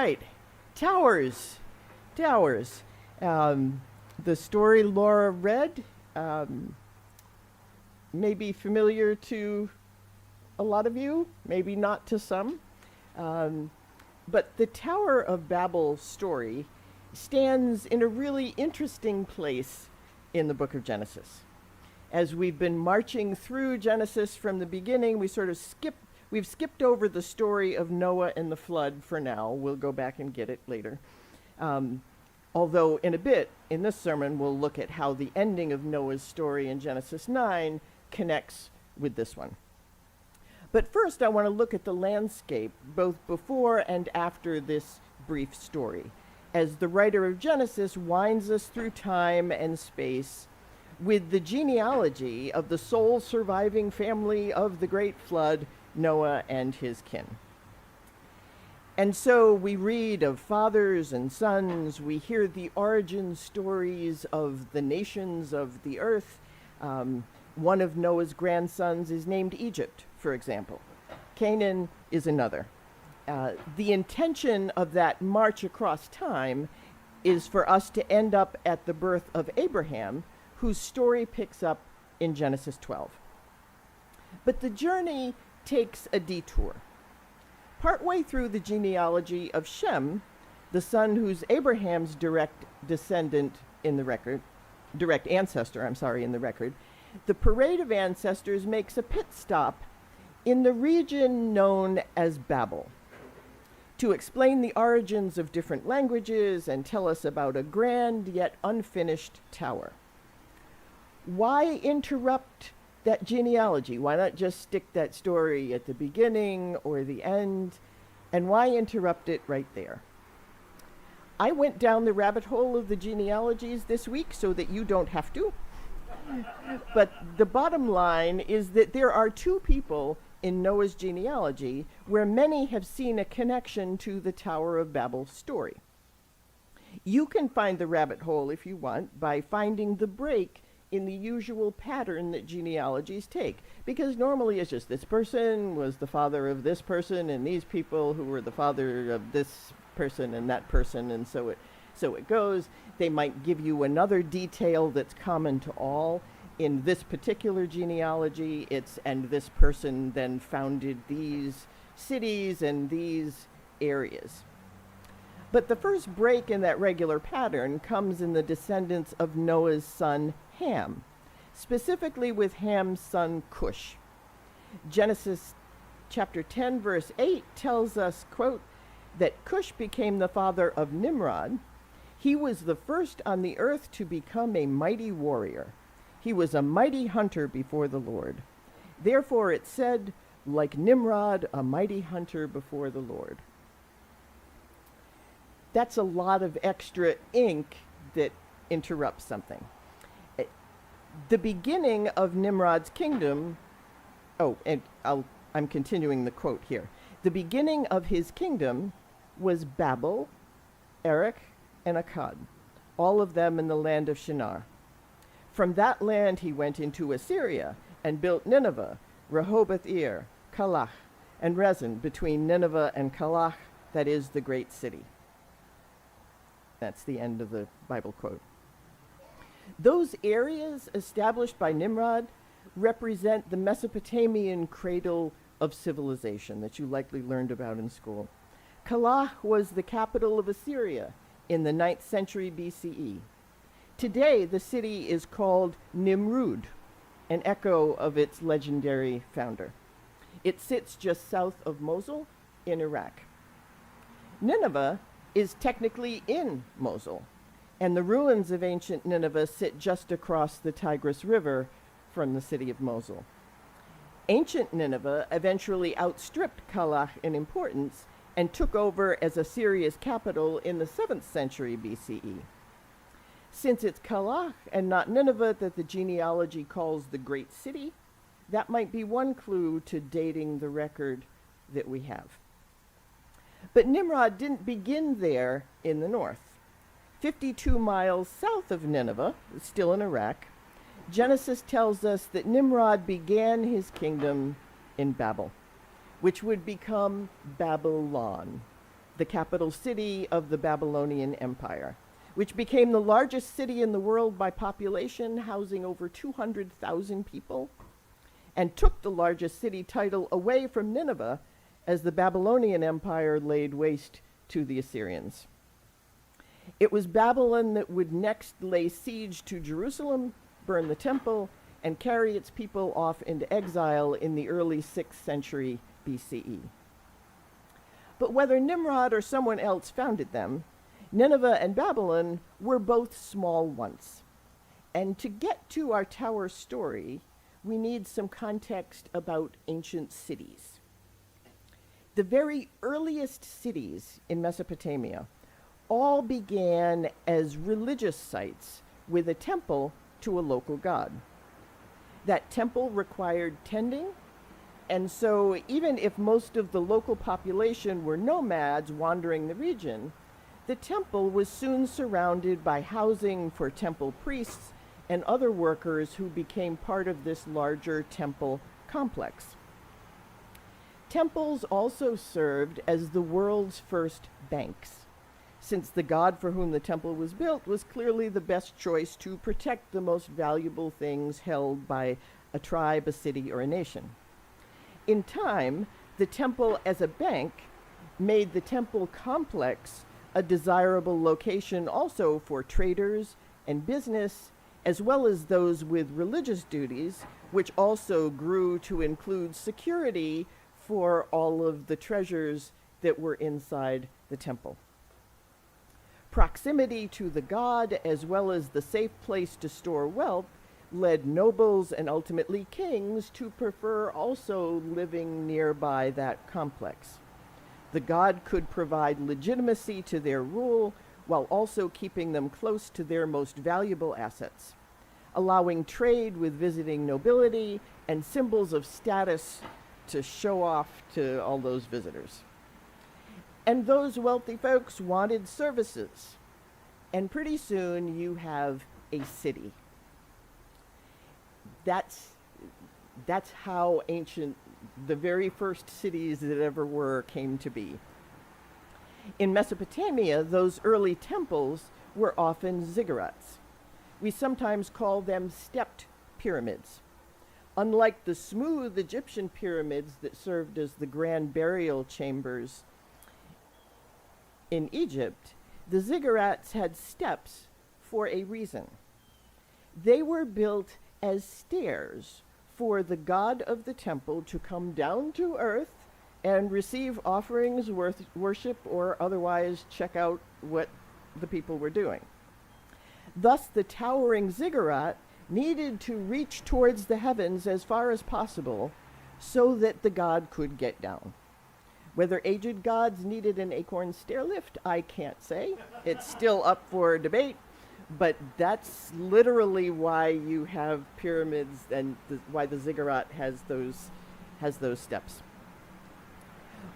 right. Towers. Towers. The story Laura read may be familiar to a lot of you, maybe not to some. But the Tower of Babel story stands in a really interesting place in the book of Genesis. As we've been marching through Genesis from the beginning, we've skipped over the story of Noah and the flood for now. We'll go back and get it later. Although in a bit, in this sermon, we'll look at how the ending of Noah's story in Genesis 9 connects with this one. But first, I want to look at the landscape, both before and after this brief story, as the writer of Genesis winds us through time and space with the genealogy of the sole surviving family of the great flood, Noah and his kin. And so we read of fathers and sons, we hear the origin stories of the nations of the earth. One of Noah's grandsons is named Egypt, for example. Canaan is another. The intention of that march across time is for us to end up at the birth of Abraham, whose story picks up in Genesis 12. But the journey takes a detour. Partway through the genealogy of Shem, the son who's Abraham's direct ancestor in the record, the parade of ancestors makes a pit stop in the region known as Babel to explain the origins of different languages and tell us about a grand yet unfinished tower. Why interrupt that genealogy? Why not just stick that story at the beginning or the end? And why interrupt it right there? I went down the rabbit hole of the genealogies this week so that you don't have to. But the bottom line is that there are two people in Noah's genealogy where many have seen a connection to the Tower of Babel story. You can find the rabbit hole if you want by finding the break in the usual pattern that genealogies take, because normally it's just this person was the father of this person and these people who were the father of this person and that person, and so it goes. They might give you another detail that's common to all. In this particular genealogy, and this person then founded these cities and these areas. But the first break in that regular pattern comes in the descendants of Noah's son Ham, specifically with Ham's son Cush. Genesis chapter 10, verse 8 tells us, quote, that Cush became the father of Nimrod. He was the first on the earth to become a mighty warrior. He was a mighty hunter before the Lord. Therefore it said, like Nimrod, a mighty hunter before the Lord. That's a lot of extra ink that interrupts something. The beginning of Nimrod's kingdom, I'm continuing the quote here. The beginning of his kingdom was Babel, Erech, and Akkad, all of them in the land of Shinar. From that land he went into Assyria and built Nineveh, Rehoboth-ir, Calach, and Rezin between Nineveh and Calach, that is the great city. That's the end of the Bible quote. Those areas established by Nimrod represent the Mesopotamian cradle of civilization that you likely learned about in school. Calach was the capital of Assyria in the 9th century BCE. Today, the city is called Nimrud, an echo of its legendary founder. It sits just south of Mosul in Iraq. Nineveh is technically in Mosul, and the ruins of ancient Nineveh sit just across the Tigris River from the city of Mosul. Ancient Nineveh eventually outstripped Calach in importance and took over as Assyria's capital in the 7th century BCE. Since it's Calach and not Nineveh that the genealogy calls the great city, that might be one clue to dating the record that we have. But Nimrod didn't begin there in the north. 52 miles south of Nineveh, still in Iraq, Genesis tells us that Nimrod began his kingdom in Babel, which would become Babylon, the capital city of the Babylonian Empire, which became the largest city in the world by population, housing over 200,000 people, and took the largest city title away from Nineveh as the Babylonian Empire laid waste to the Assyrians. It was Babylon that would next lay siege to Jerusalem, burn the temple, and carry its people off into exile in the early 6th century BCE. But whether Nimrod or someone else founded them, Nineveh and Babylon were both small once. And to get to our tower story, we need some context about ancient cities. The very earliest cities in Mesopotamia all began as religious sites with a temple to a local god. That temple required tending, and so even if most of the local population were nomads wandering the region, the temple was soon surrounded by housing for temple priests and other workers who became part of this larger temple complex. Temples also served as the world's first banks, since the god for whom the temple was built was clearly the best choice to protect the most valuable things held by a tribe, a city, or a nation. In time, the temple as a bank made the temple complex a desirable location also for traders and business, as well as those with religious duties, which also grew to include security for all of the treasures that were inside the temple. Proximity to the god, as well as the safe place to store wealth, led nobles and ultimately kings to prefer also living nearby that complex. The god could provide legitimacy to their rule while also keeping them close to their most valuable assets, allowing trade with visiting nobility and symbols of status to show off to all those visitors. And those wealthy folks wanted services. And pretty soon you have a city. That's how ancient, the very first cities that ever were came to be. In Mesopotamia, those early temples were often ziggurats. We sometimes call them stepped pyramids. Unlike the smooth Egyptian pyramids that served as the grand burial chambers in Egypt, the ziggurats had steps for a reason. They were built as stairs for the god of the temple to come down to earth and receive offerings, worship, or otherwise check out what the people were doing. Thus, the towering ziggurat needed to reach towards the heavens as far as possible so that the god could get down. Whether aged gods needed an acorn stair lift, I can't say. It's still up for debate, but that's literally why you have pyramids and why the ziggurat has those steps.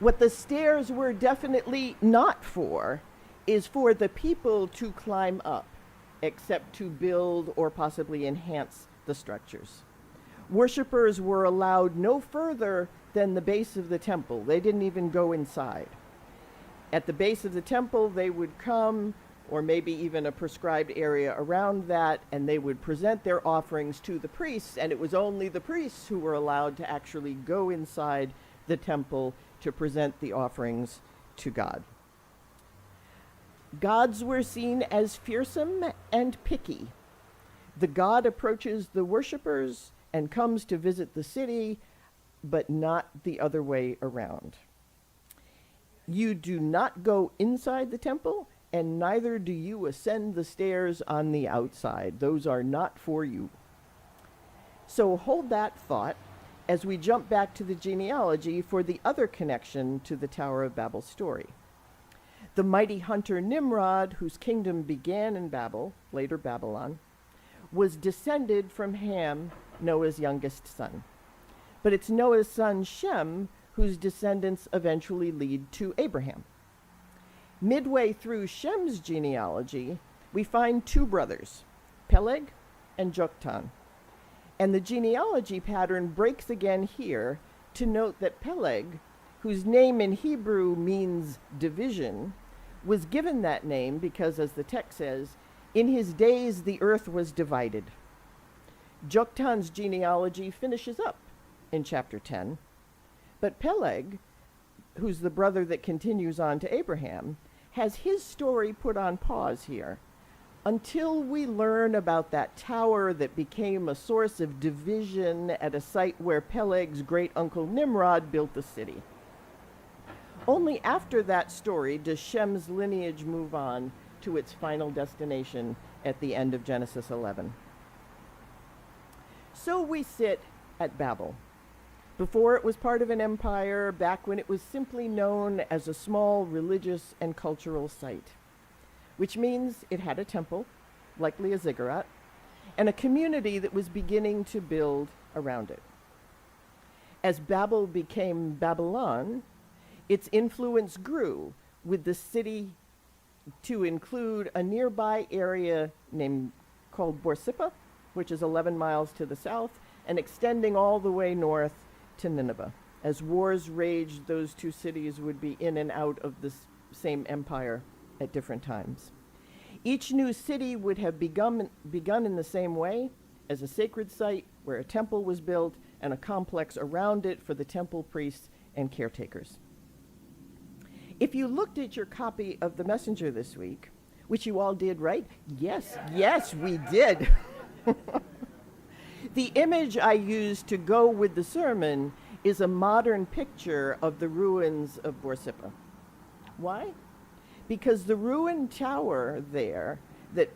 What the stairs were definitely not for is for the people to climb up, except to build or possibly enhance the structures. Worshippers were allowed no further than the base of the temple. They didn't even go inside. At the base of the temple, they would come, or maybe even a prescribed area around that, and they would present their offerings to the priests, and it was only the priests who were allowed to actually go inside the temple to present the offerings to God. Gods were seen as fearsome and picky. The god approaches the worshippers and comes to visit the city, but not the other way around. You do not go inside the temple, and neither do you ascend the stairs on the outside. Those are not for you. So hold that thought as we jump back to the genealogy for the other connection to the Tower of Babel story. The mighty hunter Nimrod, whose kingdom began in Babel, later Babylon, was descended from Ham, Noah's youngest son. But it's Noah's son Shem whose descendants eventually lead to Abraham. Midway through Shem's genealogy, we find two brothers, Peleg and Joktan. And the genealogy pattern breaks again here to note that Peleg, whose name in Hebrew means division, was given that name because, as the text says, in his days the earth was divided. Joktan's genealogy finishes up in chapter 10, but Peleg, who's the brother that continues on to Abraham, has his story put on pause here until we learn about that tower that became a source of division at a site where Peleg's great-uncle Nimrod built the city. Only after that story does Shem's lineage move on to its final destination at the end of Genesis 11. So we sit at Babel. Before it was part of an empire, back when it was simply known as a small religious and cultural site, which means it had a temple, likely a ziggurat, and a community that was beginning to build around it. As Babel became Babylon, its influence grew, with the city to include a nearby area called Borsippa, which is 11 miles to the south, and extending all the way north to Nineveh. As wars raged, those two cities would be in and out of the same empire at different times. Each new city would have begun in the same way, as a sacred site where a temple was built and a complex around it for the temple priests and caretakers. If you looked at your copy of The Messenger this week, which you all did, right? Yes, we did. The image I used to go with the sermon is a modern picture of the ruins of Borsippa. Why? Because the ruined tower there that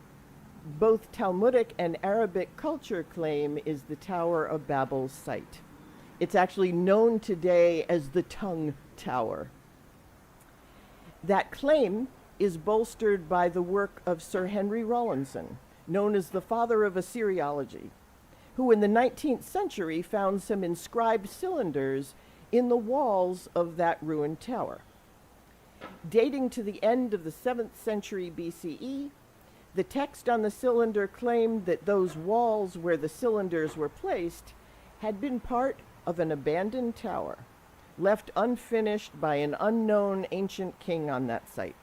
both Talmudic and Arabic culture claim is the Tower of Babel's site. It's actually known today as the Tongue Tower. That claim is bolstered by the work of Sir Henry Rawlinson, known as the father of Assyriology, who in the 19th century found some inscribed cylinders in the walls of that ruined tower. Dating to the end of the 7th century BCE, the text on the cylinder claimed that those walls where the cylinders were placed had been part of an abandoned tower, left unfinished by an unknown ancient king on that site.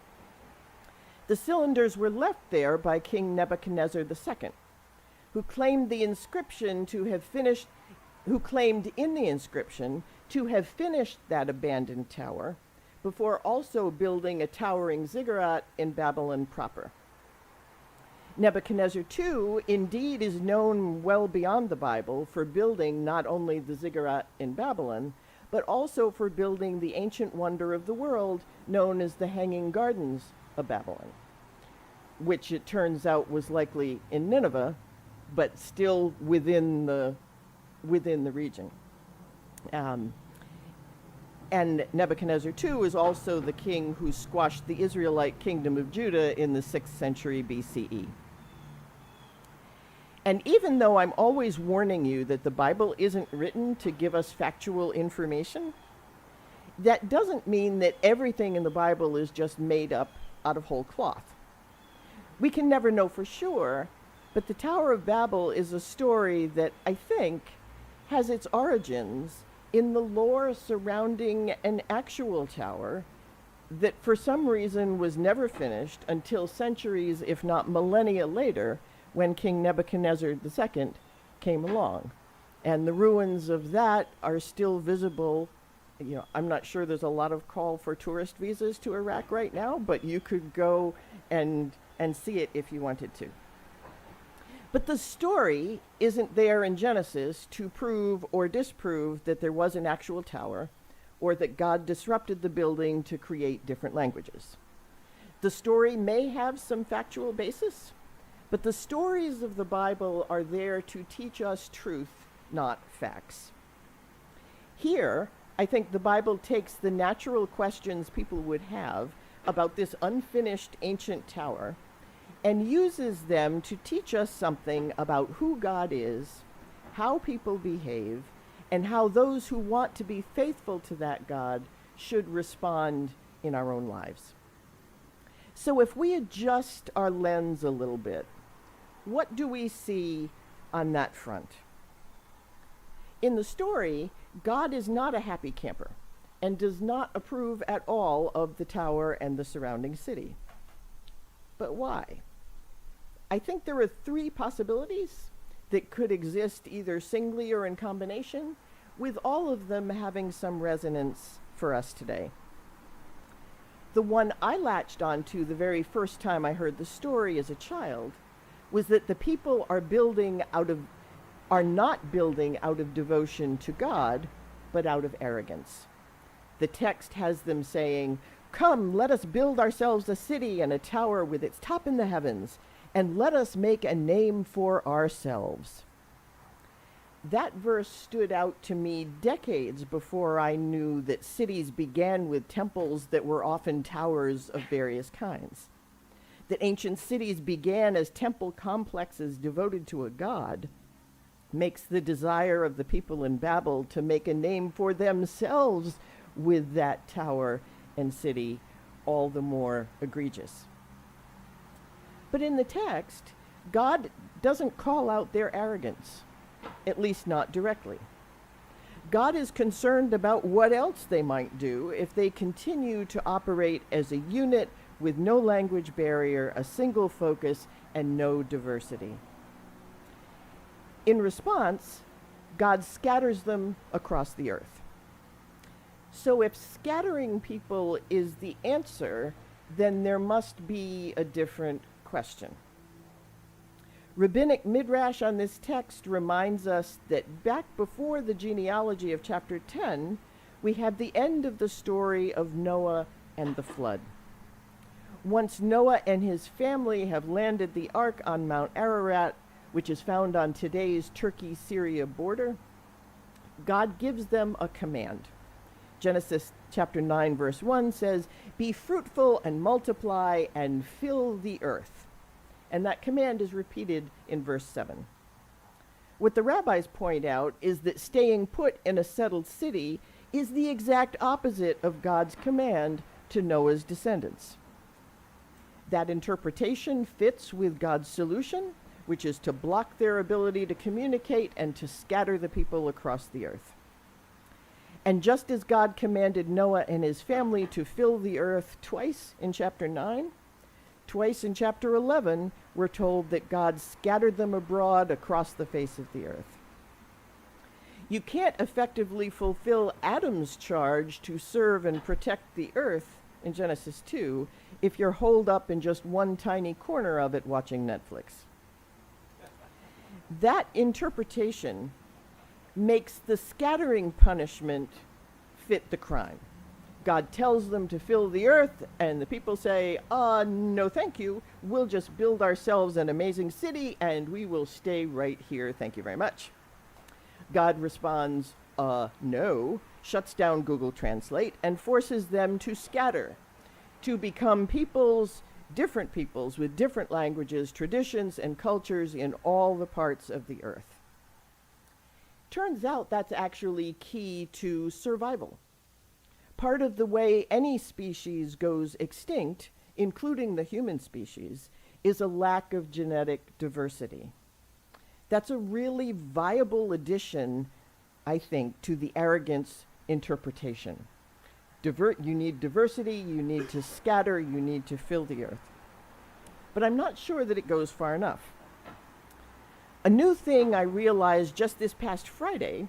The cylinders were left there by King Nebuchadnezzar II, who claimed in the inscription to have finished that abandoned tower before also building a towering ziggurat in Babylon proper. Nebuchadnezzar II indeed is known well beyond the Bible for building not only the ziggurat in Babylon, but also for building the ancient wonder of the world known as the Hanging Gardens of Babylon, which it turns out was likely in Nineveh, but still within the region. And Nebuchadnezzar II is also the king who squashed the Israelite kingdom of Judah in the 6th century BCE. And even though I'm always warning you that the Bible isn't written to give us factual information, that doesn't mean that everything in the Bible is just made up out of whole cloth. We can never know for sure, but the Tower of Babel is a story that I think has its origins in the lore surrounding an actual tower that for some reason was never finished until centuries, if not millennia later, when King Nebuchadnezzar II came along. And the ruins of that are still visible. You know, I'm not sure there's a lot of call for tourist visas to Iraq right now, but you could go and see it if you wanted to. But the story isn't there in Genesis to prove or disprove that there was an actual tower or that God disrupted the building to create different languages. The story may have some factual basis, but the stories of the Bible are there to teach us truth, not facts. Here, I think the Bible takes the natural questions people would have about this unfinished ancient tower and uses them to teach us something about who God is, how people behave, and how those who want to be faithful to that God should respond in our own lives. So if we adjust our lens a little bit, what do we see on that front? In the story, God is not a happy camper, and does not approve at all of the tower and the surrounding city. But why? I think there are three possibilities that could exist either singly or in combination, with all of them having some resonance for us today. The one I latched onto the very first time I heard the story as a child was that the people are not building out of devotion to God, but out of arrogance. The text has them saying, "Come, let us build ourselves a city and a tower with its top in the heavens, and let us make a name for ourselves." That verse stood out to me decades before I knew that cities began with temples that were often towers of various kinds. That ancient cities began as temple complexes devoted to a god makes the desire of the people in Babel to make a name for themselves with that tower and city all the more egregious. But in the text, God doesn't call out their arrogance, at least not directly. God is concerned about what else they might do if they continue to operate as a unit with no language barrier, a single focus, and no diversity. In response, God scatters them across the earth. So if scattering people is the answer, then there must be a different question. Rabbinic midrash on this text reminds us that back before the genealogy of chapter 10, we have the end of the story of Noah and the flood. Once Noah and his family have landed the ark on Mount Ararat, which is found on today's Turkey-Syria border, God gives them a command. Genesis chapter 9, verse 1 says, "Be fruitful and multiply and fill the earth." And that command is repeated in verse 7. What the rabbis point out is that staying put in a settled city is the exact opposite of God's command to Noah's descendants. That interpretation fits with God's solution, which is to block their ability to communicate and to scatter the people across the earth. And just as God commanded Noah and his family to fill the earth twice in chapter 9, twice in chapter 11, we're told that God scattered them abroad across the face of the earth. You can't effectively fulfill Adam's charge to serve and protect the earth in Genesis 2 if you're holed up in just one tiny corner of it watching Netflix. That interpretation makes the scattering punishment fit the crime. God tells them to fill the earth, and the people say, no thank you, we'll just build ourselves an amazing city, and we will stay right here, thank you very much. God responds, no, shuts down Google Translate, and forces them to scatter, to become different peoples with different languages, traditions, and cultures in all the parts of the earth. Turns out that's actually key to survival. Part of the way any species goes extinct, including the human species, is a lack of genetic diversity. That's a really viable addition, I think, to the arrogance interpretation. You need diversity, you need to scatter, you need to fill the earth. But I'm not sure that it goes far enough. A new thing I realized just this past Friday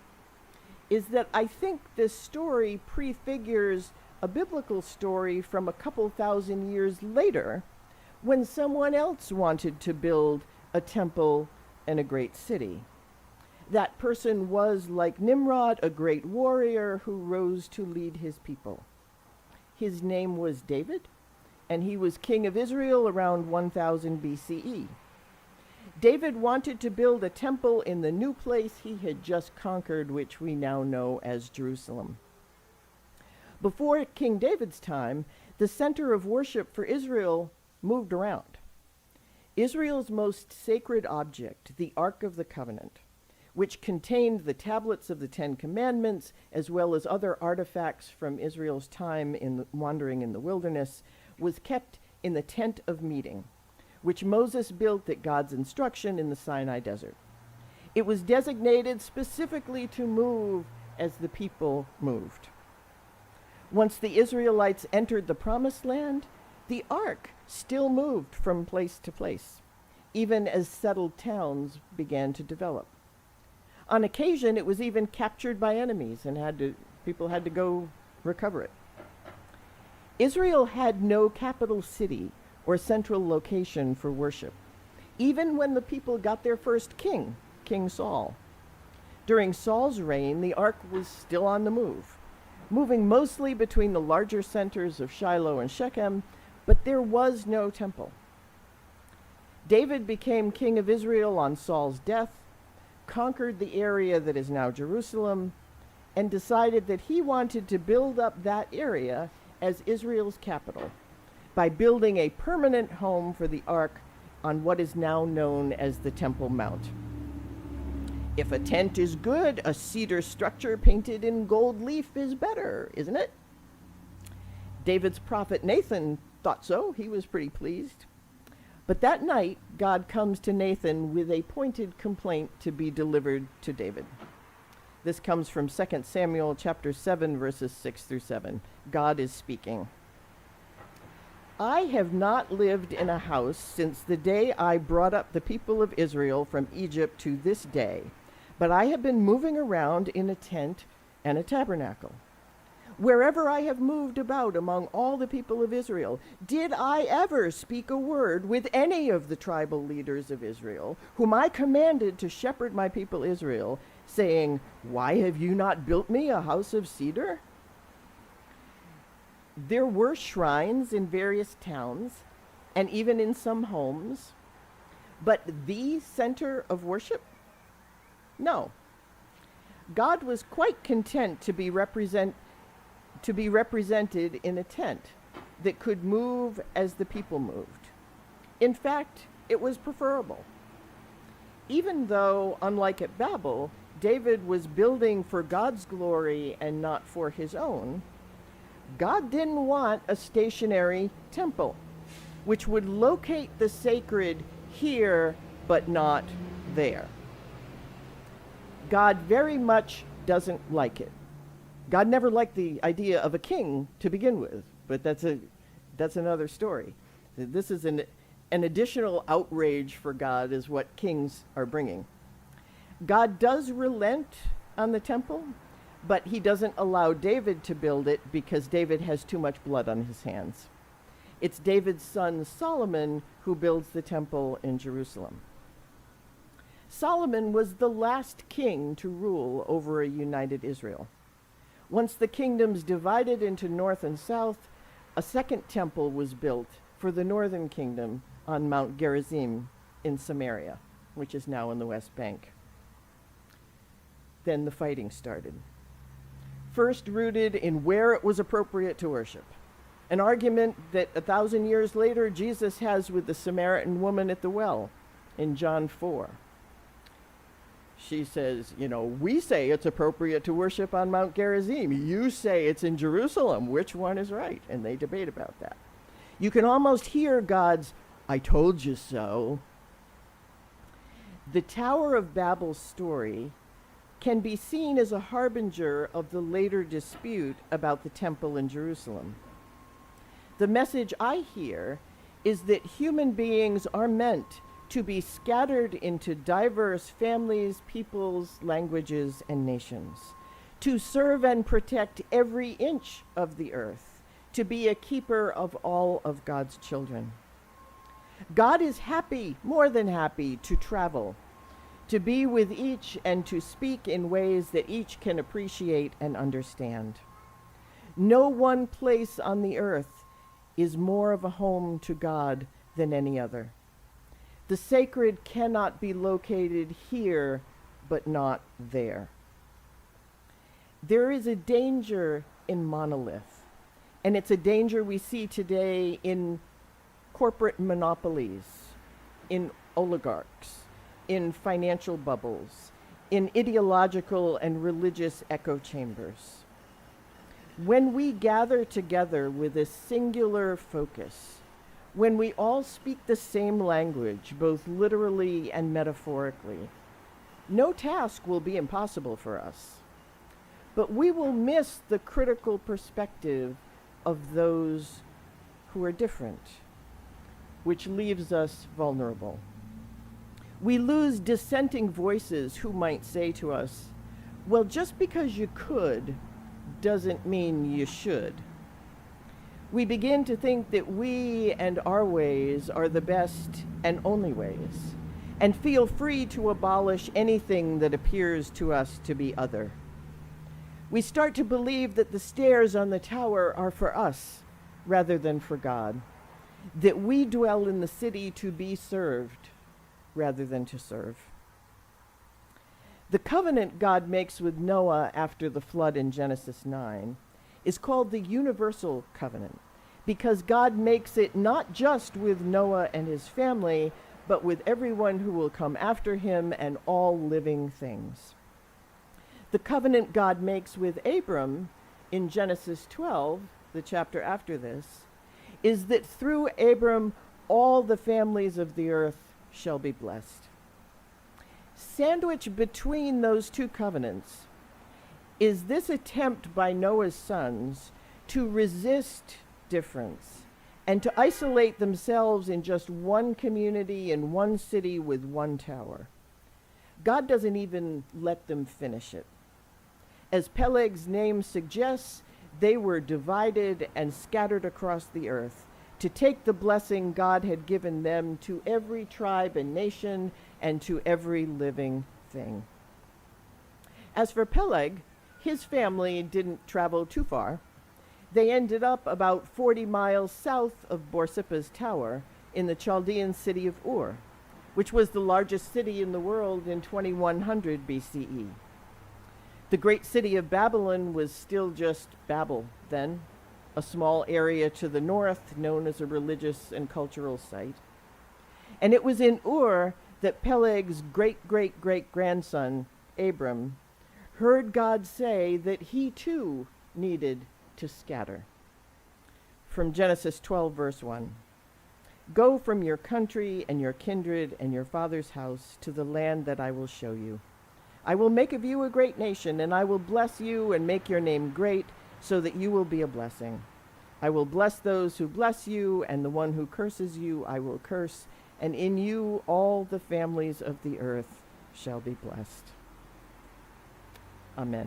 is that I think this story prefigures a biblical story from a couple thousand years later when someone else wanted to build a temple and a great city. That person was, like Nimrod, a great warrior who rose to lead his people. His name was David, and he was king of Israel around 1000 BCE. David wanted to build a temple in the new place he had just conquered, which we now know as Jerusalem. Before King David's time, the center of worship for Israel moved around. Israel's most sacred object, the Ark of the Covenant, which contained the tablets of the Ten Commandments, as well as other artifacts from Israel's time wandering in the wilderness, was kept in the tent of meeting, which Moses built at God's instruction in the Sinai desert. It was designated specifically to move as the people moved. Once the Israelites entered the Promised Land, the ark still moved from place to place, even as settled towns began to develop. On occasion, it was even captured by enemies and people had to go recover it. Israel had no capital city or central location for worship, even when the people got their first king, King Saul. During Saul's reign, the ark was still on the move, moving mostly between the larger centers of Shiloh and Shechem, but there was no temple. David became king of Israel on Saul's death, conquered the area that is now Jerusalem, and decided that he wanted to build up that area as Israel's capital by building a permanent home for the ark on what is now known as the Temple Mount. If a tent is good, a cedar structure painted in gold leaf is better, isn't it? David's prophet Nathan thought so. He was pretty pleased. But that night, God comes to Nathan with a pointed complaint to be delivered to David. This comes from 2 Samuel chapter 7, verses 6 through 7. God is speaking. I have not lived in a house since the day I brought up the people of Israel from Egypt to this day, but I have been moving around in a tent and a tabernacle. Wherever I have moved about among all the people of Israel, did I ever speak a word with any of the tribal leaders of Israel, whom I commanded to shepherd my people Israel, saying, "Why have you not built me a house of cedar?" There were shrines in various towns, and even in some homes, but the center of worship? No. God was quite content to be represented in a tent that could move as the people moved. In fact, it was preferable. Even though, unlike at Babel, David was building for God's glory and not for his own, God didn't want a stationary temple, which would locate the sacred here but not there. God very much doesn't like it. God never liked the idea of a king to begin with, but that's another story. This is an additional outrage for God is what kings are bringing. God does relent on the temple, but he doesn't allow David to build it because David has too much blood on his hands. It's David's son Solomon who builds the temple in Jerusalem. Solomon was the last king to rule over a united Israel. Once the kingdoms divided into north and south, a second temple was built for the northern kingdom on Mount Gerizim in Samaria, which is now in the West Bank. Then the fighting started. First rooted in where it was appropriate to worship, an argument that 1,000 years later Jesus has with the Samaritan woman at the well in John 4. She says, we say it's appropriate to worship on Mount Gerizim. You say it's in Jerusalem. Which one is right? And they debate about that. You can almost hear God's, "I told you so." The Tower of Babel story can be seen as a harbinger of the later dispute about the temple in Jerusalem. The message I hear is that human beings are meant to be scattered into diverse families, peoples, languages, and nations, to serve and protect every inch of the earth, to be a keeper of all of God's children. God is happy, more than happy, to travel, to be with each and to speak in ways that each can appreciate and understand. No one place on the earth is more of a home to God than any other. The sacred cannot be located here, but not there. There is a danger in monolith, and it's a danger we see today in corporate monopolies, in oligarchs, in financial bubbles, in ideological and religious echo chambers. When we gather together with a singular focus, when we all speak the same language, both literally and metaphorically, no task will be impossible for us. but we will miss the critical perspective of those who are different, which leaves us vulnerable. We lose dissenting voices who might say to us, well, just because you could doesn't mean you should. We begin to think that we and our ways are the best and only ways, and feel free to abolish anything that appears to us to be other. We start to believe that the stairs on the tower are for us rather than for God, that we dwell in the city to be served rather than to serve. The covenant God makes with Noah after the flood in Genesis 9 is called the universal covenant because God makes it not just with Noah and his family, but with everyone who will come after him and all living things. The covenant God makes with Abram in Genesis 12, the chapter after this, is that through Abram all the families of the earth shall be blessed. Sandwiched between those two covenants is this attempt by Noah's sons to resist difference and to isolate themselves in just one community in one city with one tower. God doesn't even let them finish it. As Peleg's name suggests, they were divided and scattered across the earth to take the blessing God had given them to every tribe and nation and to every living thing. As for Peleg, his family didn't travel too far. They ended up about 40 miles south of Borsippa's tower in the Chaldean city of Ur, which was the largest city in the world in 2100 BCE. The great city of Babylon was still just Babel then, a small area to the north known as a religious and cultural site. And it was in Ur that Peleg's great-great-great-grandson, Abram, heard God say that he too needed to scatter. From Genesis 12, verse 1. Go from your country and your kindred and your father's house to the land that I will show you. I will make of you a great nation, and I will bless you and make your name great, so that you will be a blessing. I will bless those who bless you, and the one who curses you I will curse, and in you all the families of the earth shall be blessed. Amen.